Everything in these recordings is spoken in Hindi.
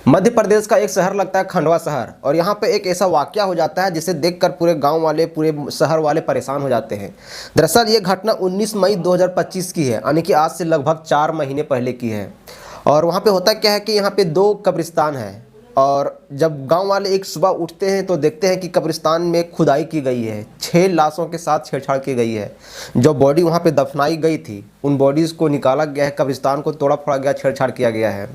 मध्य प्रदेश का एक शहर लगता है खंडवा शहर, और यहाँ पे एक ऐसा वाकया हो जाता है जिसे देखकर पूरे गांव वाले, पूरे शहर वाले परेशान हो जाते हैं। दरअसल ये घटना 19 मई 2025 की है, यानी कि आज से लगभग 4 महीने पहले की है। और वहाँ पे होता क्या है कि यहाँ पे 2 कब्रिस्तान है, और जब गांव वाले एक सुबह उठते हैं तो देखते हैं कि कब्रिस्तान में खुदाई की गई है, 6 लाशों के साथ छेड़छाड़ की गई है। जो बॉडी वहाँ पे दफनाई गई थी उन बॉडीज़ को निकाला गया है, कब्रिस्तान को तोड़ा फोड़ा गया, छेड़छाड़ किया गया है।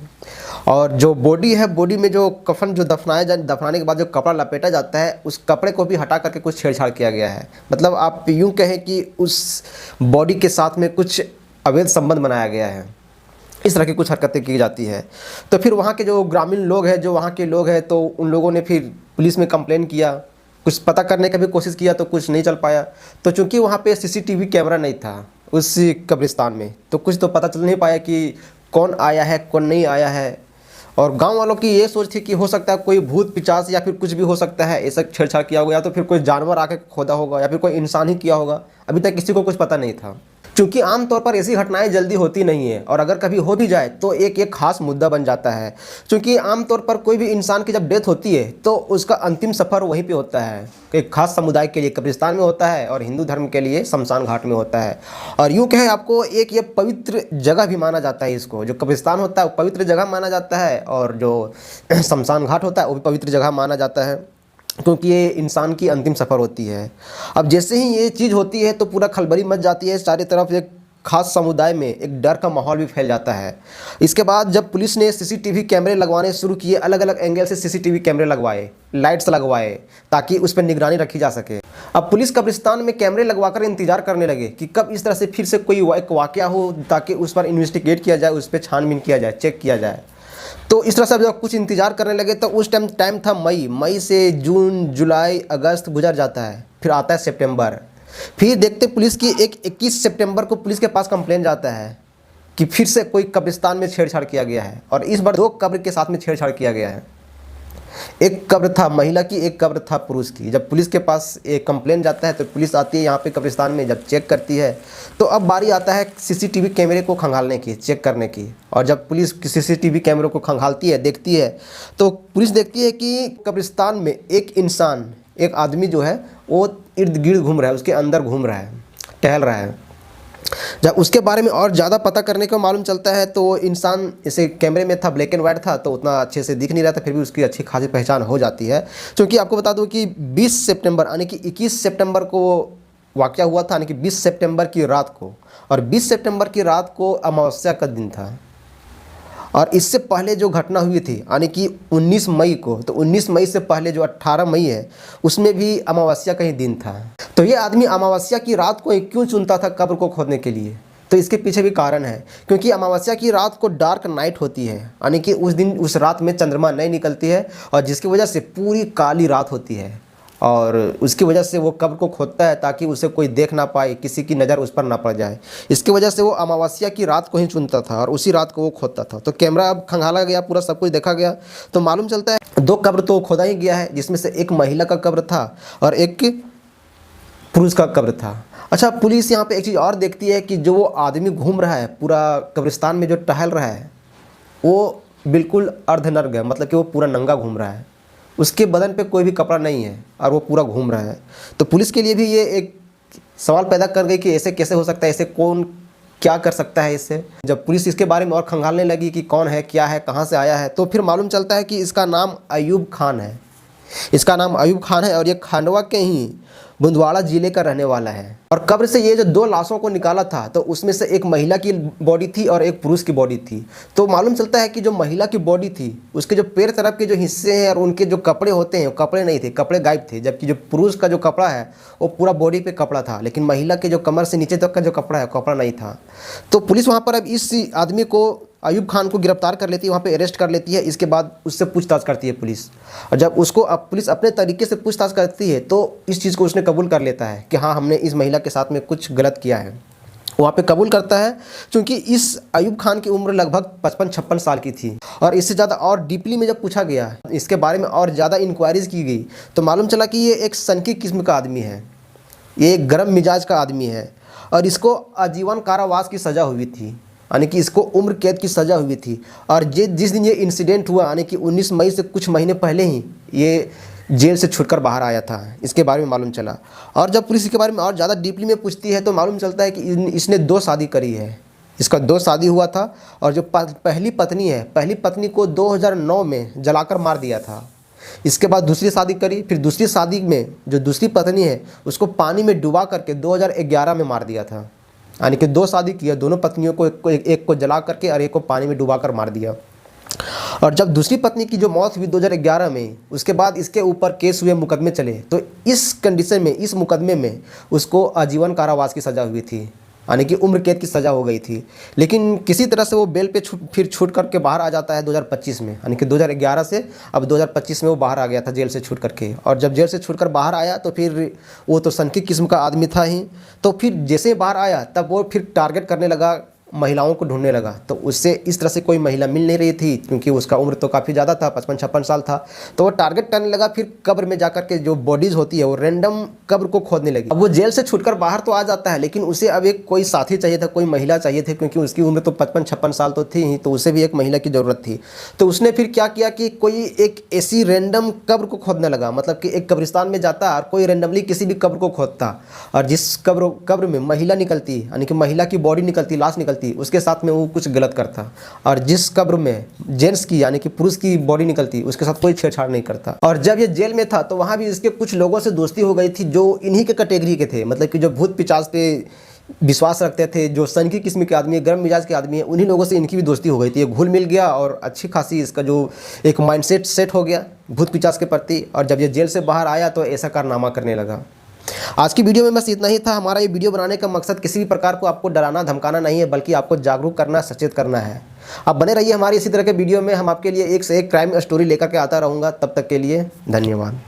और जो बॉडी है, बॉडी में जो कफन जो दफनाने के बाद जो कपड़ा लपेटा जाता है, उस कपड़े को भी हटा करके कुछ छेड़छाड़ किया गया है। मतलब आप यूँ कहें कि उस बॉडी के साथ में कुछ अवैध संबंध बनाया गया है। इस तरह की कुछ हरकतें की जाती है। तो फिर वहाँ के जो ग्रामीण लोग हैं, जो वहाँ के लोग हैं, तो उन लोगों ने फिर पुलिस में कंप्लेन किया। कुछ पता करने का भी कोशिश किया तो कुछ नहीं चल पाया। तो चूंकि वहाँ पे सीसीटीवी कैमरा नहीं था उस कब्रिस्तान में, तो कुछ तो पता चल नहीं पाया कि कौन आया है कौन नहीं आया है। और गांव वालों की ये सोच थी कि हो सकता है कोई भूत पिशाच या फिर कुछ भी हो सकता है, ऐसा छेड़छाड़ किया होगा, या तो फिर कोई जानवर आके खोदा होगा, या फिर कोई इंसान ही किया होगा। अभी तक किसी को कुछ पता नहीं था, क्योंकि आमतौर पर ऐसी घटनाएं जल्दी होती नहीं है, और अगर कभी हो भी जाए तो एक खास मुद्दा बन जाता है। क्योंकि आमतौर पर कोई भी इंसान की जब डेथ होती है तो उसका अंतिम सफ़र वहीं पे होता है। एक खास समुदाय के लिए कब्रिस्तान में होता है, और हिंदू धर्म के लिए शमशान घाट में होता है। और यूँ कहें आपको, एक ये पवित्र जगह भी माना जाता है। इसको जो कब्रिस्तान होता है वो पवित्र जगह माना जाता है, और जो शमशान घाट होता है वो भी पवित्र जगह माना जाता है, क्योंकि ये इंसान की अंतिम सफ़र होती है। अब जैसे ही ये चीज़ होती है तो पूरा खलबली मच जाती है, चारों तरफ एक खास समुदाय में एक डर का माहौल भी फैल जाता है। इसके बाद जब पुलिस ने सीसीटीवी कैमरे लगवाने शुरू किए, अलग अलग एंगल से सीसीटीवी कैमरे लगवाए, लाइट्स लगवाए, ताकि उस पर निगरानी रखी जा सके। अब पुलिस कब्रिस्तान में कैमरे लगवाकर इंतजार करने लगे कि कब इस तरह से फिर से कोई एक वाकया हो, ताकि उस पर इन्वेस्टिगेट किया जाए, उस पर छानबीन किया जाए, चेक किया जाए। तो इस तरह से जब कुछ इंतज़ार करने लगे तो उस टाइम था मई से जून, जुलाई, अगस्त गुजर जाता है, फिर आता है सितंबर। फिर देखते पुलिस की एक 21 सितंबर को पुलिस के पास कंप्लेन जाता है कि फिर से कोई कब्रिस्तान में छेड़छाड़ किया गया है, और इस बार 2 कब्र के साथ में छेड़छाड़ किया गया है। एक कब्र था महिला की, एक कब्र था पुरुष की। जब पुलिस के पास एक कंप्लेन जाता है तो पुलिस आती है यहाँ पे कब्रिस्तान में, जब चेक करती है तो अब बारी आता है सीसीटीवी कैमरे को खंगालने की, चेक करने की। और जब पुलिस सीसीटीवी कैमरे को खंगालती है, देखती है, तो पुलिस देखती है कि कब्रिस्तान में एक इंसान, एक आदमी जो है वो इर्द गिर्द घूम रहा है, उसके अंदर घूम रहा है, टहल रहा है। जब उसके बारे में और ज़्यादा पता करने को मालूम चलता है तो इंसान इसे कैमरे में था, ब्लैक एंड वाइट था, तो उतना अच्छे से दिख नहीं रहा था, फिर भी उसकी अच्छी खासी पहचान हो जाती है। क्योंकि आपको बता दूं कि 20 सितंबर यानी कि 21 सितंबर को वाक़या हुआ था, यानी कि 20 सितंबर की रात को, और 20 सितंबर की रात को अमावस्या का दिन था। और इससे पहले जो घटना हुई थी यानी कि 19 मई को, तो 19 मई से पहले जो 18 मई है उसमें भी अमावस्या का ही दिन था। तो ये आदमी अमावस्या की रात को क्यों चुनता था कब्र को खोदने के लिए? तो इसके पीछे भी कारण है, क्योंकि अमावस्या की रात को डार्क नाइट होती है, यानी कि उस दिन उस रात में चंद्रमा नहीं निकलती है, और जिसकी वजह से पूरी काली रात होती है। और उसकी वजह से वो कब्र को खोदता है ताकि उसे कोई देख ना पाए, किसी की नज़र उस पर ना पड़ जाए। इसकी वजह से वो अमावस्या की रात को ही चुनता था और उसी रात को वो खोदता था। तो कैमरा अब खंगाला गया, पूरा सब कुछ देखा गया, तो मालूम चलता है 2 कब्र तो खोदा ही गया है, जिसमें से एक महिला का कब्र था और एक पुरुष का कब्र था। अच्छा, पुलिस यहाँ पे एक चीज़ और देखती है कि जो वो आदमी घूम रहा है पूरा कब्रिस्तान में, जो टहल रहा है, वो बिल्कुल अर्धनग्न है, मतलब कि वो पूरा नंगा घूम रहा है, उसके बदन पे कोई भी कपड़ा नहीं है और वो पूरा घूम रहा है। तो पुलिस के लिए भी ये एक सवाल पैदा कर गई कि ऐसे कैसे हो सकता है, ऐसे कौन क्या कर सकता है इससे। जब पुलिस इसके बारे में और खंगालने लगी कि कौन है, क्या है, कहाँ से आया है, तो फिर मालूम चलता है कि इसका नाम अयूब खान है। इसका नाम अयूब खान है और ये खंडवा के ही बुंदवाड़ा ज़िले का रहने वाला है। और कब्र से ये जो 2 लाशों को निकाला था, तो उसमें से एक महिला की बॉडी थी और एक पुरुष की बॉडी थी। तो मालूम चलता है कि जो महिला की बॉडी थी उसके जो पैर तरफ के जो हिस्से हैं और उनके जो कपड़े होते हैं, वो कपड़े नहीं थे, कपड़े गायब थे। जबकि जो पुरुष का जो कपड़ा है वो पूरा बॉडी पे कपड़ा था, लेकिन महिला के जो कमर से नीचे तक का जो कपड़ा है, कपड़ा नहीं था। तो पुलिस वहाँ पर अब इस आदमी को, अयूब खान को गिरफ्तार कर लेती है, वहाँ पे अरेस्ट कर लेती है। इसके बाद उससे पूछताछ करती है पुलिस, और जब उसको अब पुलिस अपने तरीके से पूछताछ करती है तो इस चीज़ को उसने कबूल कर लेता है कि हाँ, हमने इस महिला के साथ में कुछ गलत किया है। वहाँ पे कबूल करता है, क्योंकि इस अयूब खान की उम्र लगभग 55-56 साल की थी। और इससे ज़्यादा और डीपली में जब पूछा गया, इसके बारे में और ज़्यादा इंक्वायरीज़ की गई, तो मालूम चला कि ये एक सनकी किस्म का आदमी है, ये एक गर्म मिजाज का आदमी है, और इसको आजीवन कारावास की सज़ा हुई थी। यानी कि इसको उम्र कैद की सज़ा हुई थी। और जिस दिन ये इंसिडेंट हुआ यानी कि 19 मई से कुछ महीने पहले ही ये जेल से छूटकर बाहर आया था, इसके बारे में मालूम चला। और जब पुलिस इसके बारे में और ज़्यादा डीपली में पूछती है तो मालूम चलता है कि इसने 2 शादी करी है, इसका 2 शादी हुआ था। और जो पहली पत्नी को 2009 में जलाकर मार दिया था। इसके बाद दूसरी शादी करी, फिर दूसरी शादी में जो दूसरी पत्नी है उसको पानी में डुबा करके 2011 में मार दिया था। यानी कि 2 शादी किया, दोनों पत्नियों को एक को जला करके और एक को पानी में डुबा कर मार दिया। और जब दूसरी पत्नी की जो मौत हुई 2011 में, उसके बाद इसके ऊपर केस हुए, मुकदमे चले, तो इस कंडीशन में, इस मुकदमे में उसको आजीवन कारावास की सज़ा हुई थी, यानी कि उम्र कैद की सज़ा हो गई थी। लेकिन किसी तरह से वो बेल पे फिर छूट करके बाहर आ जाता है 2025 में, यानी कि 2011 से अब 2025 में वो बाहर आ गया था जेल से छूट करके। और जब जेल से छूट कर बाहर आया तो फिर वो तो सनकी किस्म का आदमी था ही, तो फिर जैसे ही बाहर आया तब वो फिर टारगेट करने लगा, महिलाओं को ढूंढने लगा। तो उससे इस तरह से कोई महिला मिल नहीं रही थी क्योंकि उसका उम्र तो काफ़ी ज़्यादा था, 55-56 साल था। तो वो टारगेट करने लगा, फिर कब्र में जाकर के जो बॉडीज़ होती है वो रैंडम कब्र को खोदने लगी। अब वो जेल से छूटकर बाहर तो आ जाता है, लेकिन उसे अब एक कोई साथी चाहिए था, कोई महिला चाहिए थी, क्योंकि उसकी उम्र तो 55-56 साल तो थी ही, तो उसे भी एक महिला की ज़रूरत थी। तो उसने फिर क्या किया कि कोई एक ऐसी रैंडम कब्र को खोदने लगा, मतलब कि एक कब्रिस्तान में जाता और कोई रैंडमली किसी भी कब्र को खोदता, और जिस कब्र में महिला निकलती, यानी कि महिला की बॉडी निकलती, लाश निकलती, उसके साथ में वो कुछ गलत करता। और जिस कब्र में जेंट्स की, यानी कि पुरुष की बॉडी निकलती, उसके साथ कोई छेड़छाड़ नहीं करता। और जब ये जेल में था तो वहाँ भी इसके कुछ लोगों से दोस्ती हो गई थी जो इन्हीं के कैटेगरी के थे, मतलब कि जो भूत पिशाच पे विश्वास रखते थे, जो सनकी किस्म के आदमी, गर्म मिजाज के आदमी है, उन्हीं लोगों से इनकी भी दोस्ती हो गई थी। ये घुल मिल गया और अच्छी खासी इसका जो एक माइंडसेट सेट हो गया भूत पिशाच के प्रति। और जब ये जेल से बाहर आया तो ऐसा कारनामा करने लगा। आज की वीडियो में बस इतना ही था। हमारा ये वीडियो बनाने का मकसद किसी भी प्रकार को आपको डराना धमकाना नहीं है, बल्कि आपको जागरूक करना, सचेत करना है। आप बने रहिए हमारी इसी तरह के वीडियो में। हम आपके लिए एक से एक क्राइम स्टोरी लेकर के आता रहूँगा। तब तक के लिए धन्यवाद।